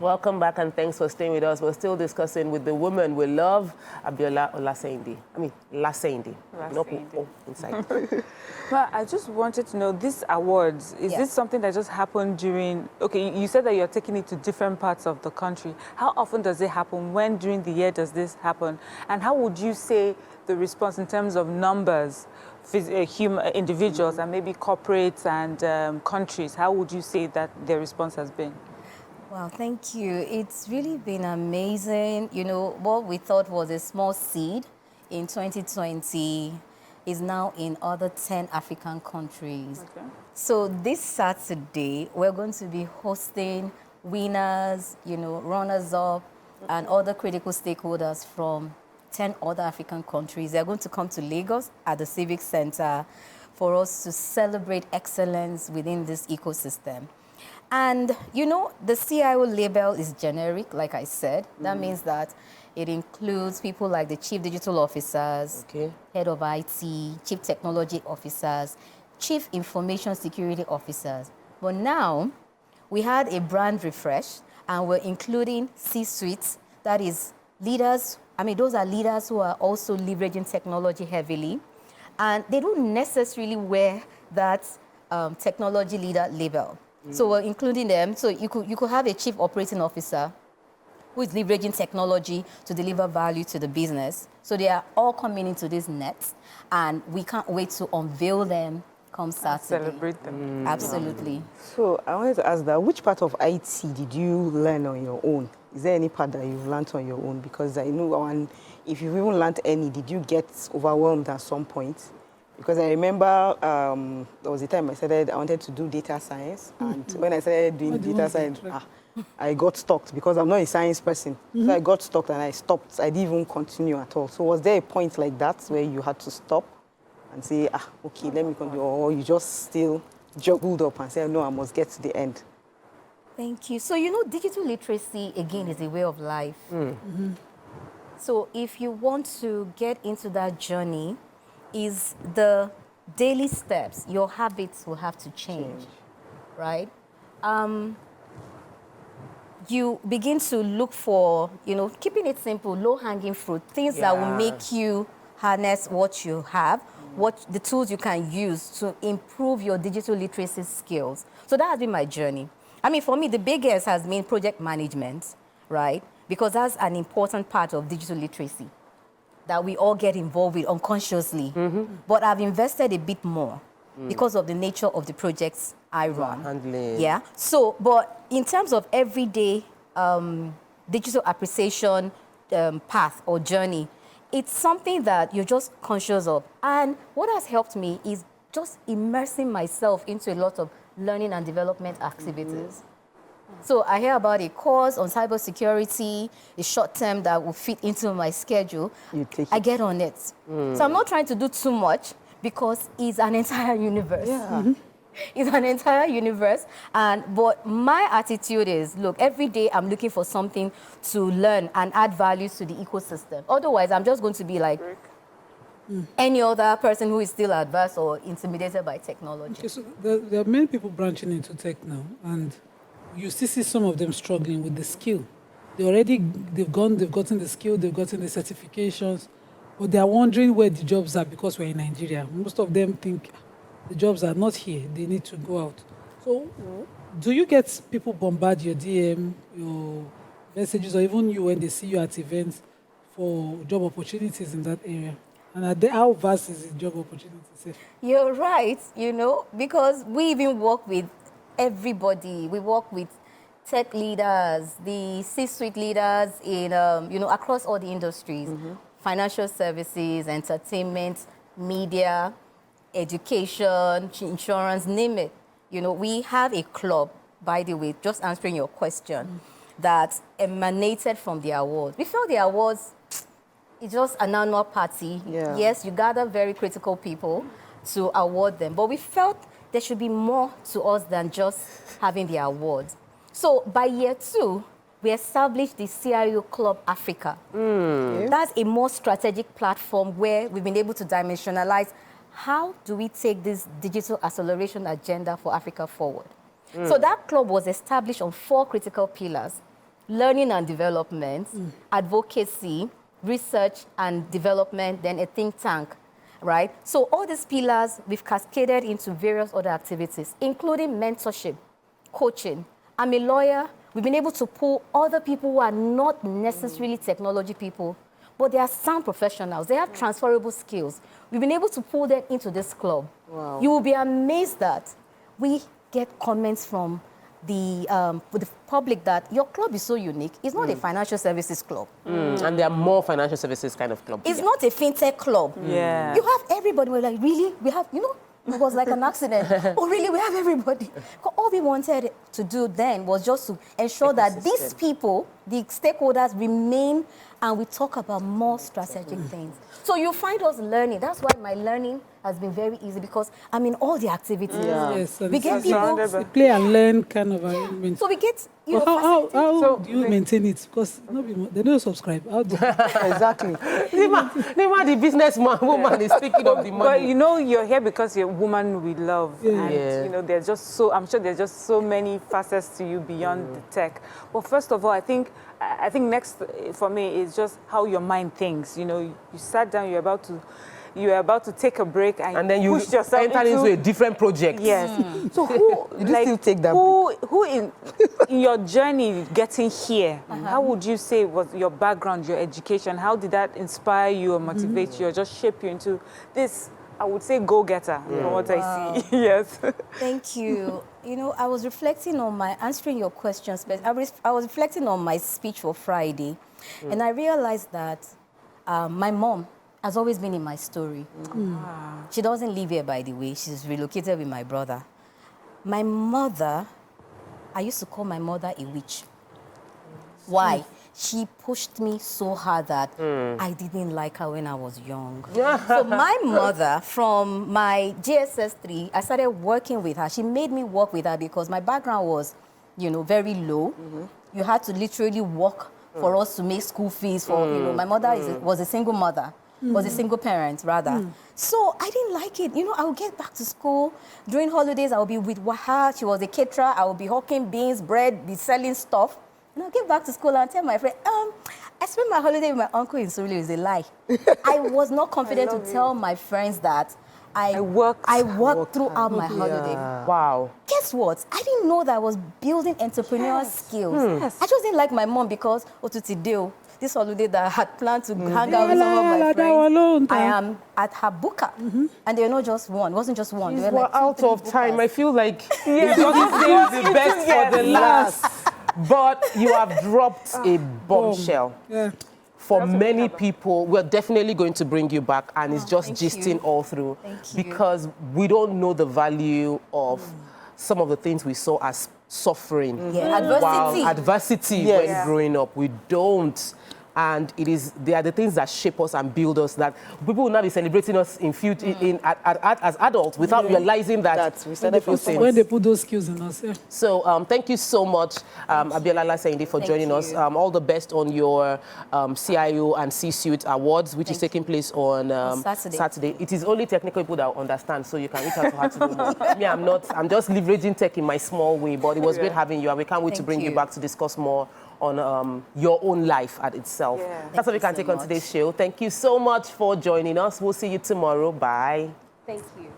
Welcome back and thanks for staying with us. We're still discussing with the woman we love, Abiola Laseinde. Laseinde. Not O inside. Well, I just wanted to know, these awards, is this something that just happened during, okay, you said that you're taking it to different parts of the country. How often does it happen? When during the year does this happen? And how would you say the response in terms of numbers, individuals and maybe corporates and countries, how would you say that their response has been? Wow, thank you. It's really been amazing. You know, what we thought was a small seed in 2020 is now in other 10 African countries. Okay. So this Saturday, we're going to be hosting winners, runners-up, and other critical stakeholders from 10 other African countries. They're going to come to Lagos at the Civic Center for us to celebrate excellence within this ecosystem. And, the CIO label is generic, like I said. That means that it includes people like the chief digital officers, head of IT, chief technology officers, chief information security officers. But now, we had a brand refresh, and we're including C-suites, that is leaders. Those are leaders who are also leveraging technology heavily. And they don't necessarily wear that technology leader label. So we're including them. So you could have a chief operating officer who is leveraging technology to deliver value to the business. So they are all coming into this net, and we can't wait to unveil them come Saturday. Celebrate them. Absolutely. So I wanted to ask that, which part of IT did you learn on your own? Is there any part that you've learned on your own? Because I know, and if you've even learned any, did you get overwhelmed at some point? Because I remember there was a time I wanted to do data science. And when I started doing data science, I got stuck because I'm not a science person. So I got stuck and I stopped. I didn't even continue at all. So was there a point like that where you had to stop and say, okay, let me continue? Or you just still juggled up and said, no, I must get to the end? Thank you. So, digital literacy, again, is a way of life. So if you want to get into that journey, is the daily steps, your habits will have to change. Right? You begin to look for, keeping it simple, low-hanging fruit, things that will make you harness what you have, the tools you can use to improve your digital literacy skills. So that has been my journey. For me, the biggest has been project management, right? Because that's an important part of digital literacy that we all get involved with unconsciously. But I've invested a bit more because of the nature of the projects I run. Handling. So, but in terms of everyday digital appreciation path or journey, it's something that you're just conscious of. And what has helped me is just immersing myself into a lot of learning and development activities. So I hear about a course on cybersecurity, a short term that will fit into my schedule. I get on it. So I'm not trying to do too much because it's an entire universe. It's an entire universe. But my attitude is, look, every day I'm looking for something to learn and add value to the ecosystem. Otherwise, I'm just going to be like any other person who is still advanced or intimidated by technology. Okay, so there are many people branching into tech now, and you still see some of them struggling with the skill. They've gotten the skill, they've gotten the certifications, but they are wondering where the jobs are because we're in Nigeria. Most of them think the jobs are not here, they need to go out. So do you get people bombard your DM, your messages, or even you when they see you at events for job opportunities in that area? And how vast is the job opportunities? You're right, because we even work with everybody. We work with tech leaders, the C-suite leaders in, across all the industries, financial services, entertainment, media, education, insurance, name it. We have a club, by the way, just answering your question, that emanated from the awards. We felt the awards, it's just an annual party. Yes, you gather very critical people to award them, but we felt there should be more to us than just having the awards. So by year 2, we established the CIO Club Africa. That's a more strategic platform where we've been able to dimensionalize how do we take this digital acceleration agenda for Africa forward. So that club was established on 4 critical pillars. learning and development, advocacy, research and development, then a think tank, right? So all these pillars, we've cascaded into various other activities, including mentorship, coaching. I'm a lawyer. We've been able to pull other people who are not necessarily technology people, but they are sound professionals. They have transferable skills. We've been able to pull them into this club. Wow. You will be amazed that we get comments from the public that your club is so unique. It's not a financial services club. And there are more financial services kind of clubs. It's not a fintech club. Yeah. You have everybody. We're like, really? We have, you know, it was like an accident. Oh, really? We have everybody. All we wanted to do then was just to ensure that these people, the stakeholders, remain and we talk about more strategic things. So you find us learning. That's why my learning has been very easy because I'm in all the activities. Yes, We get people. it's a play and learn kind of arrangement. So we get, you But know, how do you maintain it? Because they don't subscribe. How do Exactly. Nima, the businessman, woman is speaking of the money. But you know, you're here because you're a woman we love. Yeah. And, Yeah. you know, I'm sure there's just so many facets to you beyond the tech. But first of all, I think next for me is just how your mind thinks. You know, you sat down, you're about to take a break and then you push yourself enter into a different project. Yes. So who, Did you still take that who in your journey getting here, how would you say was your background, your education? How did that inspire you or motivate you or just shape you into this, I would say, go-getter from what I see? Yes. Thank you. You know, I was reflecting on answering your questions, but I was reflecting on my speech for Friday, and I realized that my mom has always been in my story. She doesn't live here, by the way. She's relocated with my brother. My mother, I used to call my mother a witch. Why? She pushed me so hard that I didn't like her when I was young. So my mother, from my GSS 3, I started working with her. She made me work with her because my background was, you know, very low. You had to literally work for us to make school fees for, you know, my mother was a single mother. Was a single parent, rather. So I didn't like it. You know, I would get back to school. During holidays, I would be with her. She was a caterer. I would be hawking beans, bread, be selling stuff. And I'll get back to school and tell my friend, I spent my holiday with my uncle in Surulere. It's a lie. I was not confident to tell my friends that I worked throughout my holiday. Wow. Guess what? I didn't know that I was building entrepreneurial skills. I just didn't like my mom because, this holiday that I had planned to hang out with some of my friends, I am at her booker. And they were not just one. It wasn't just one. They were like out two, of three time. bookers. I feel like you just saved the best for the last. But you have dropped a bombshell. Yeah. For many people, we're definitely going to bring you back, and it's just gisting all through. Because we don't know the value of some of the things we saw as suffering. Adversity when growing up. We don't. And they are the things that shape us and build us, that people will not be celebrating us in future as adults without realizing that we started when they put those skills in us. Yeah. So thank you so much, Abiola Laseinde, for joining us. All the best on your CIO and C-Suite Awards, which is taking place on Saturday. It is only technical people that will understand, so you can reach out to her to know more. Me, I'm just leveraging tech in my small way, but it was great having you, and we can't wait to bring you back to discuss more on your own life at itself. That's what we can take on today's show. Thank you so much for joining us. We'll see you tomorrow. Bye. Thank you.